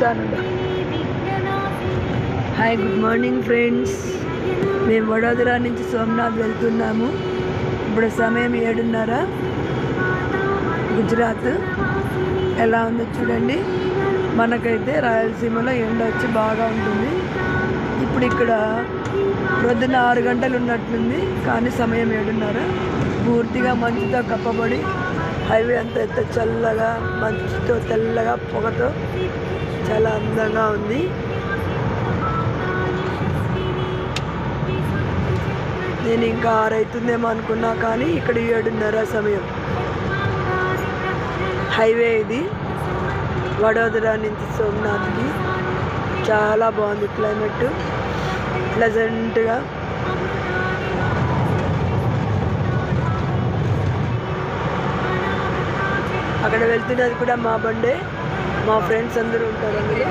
చూపిస్తాను. Hi, good morning friends. మేము వడోదర నుంచి సోమనాథ్ వెళ్తున్నాము. ఇప్పుడు సమయం 7:30. గుజరాత్ ఎలా ఉందో చూడండి. మనకైతే రాయలసీమలో ఎండ వచ్చి బాగా ఉంటుంది. ఇప్పుడు ఇక్కడ ప్రొద్దున 6 గంటలు ఉన్నట్లుంది, కానీ సమయం 7:30. పూర్తిగా మంచుతో కప్పబడి హైవే అంతా ఎంత చల్లగా మంచుతో తెల్లగా పొగతో చాలా అందంగా ఉంది. నేను ఇంకా 6 అవుతుందేమో అనుకున్నా, కానీ ఇక్కడ 7:30 సమయం. హైవే ఇది వడోదర నుంచి సోమనాథ్కి. చాలా బాగుంది క్లైమేట్, ప్లెజెంట్గా. అక్కడ వెళ్తున్నది కూడా మా బండే. మా ఫ్రెండ్స్ అందరూ ఉంటారు అందులో.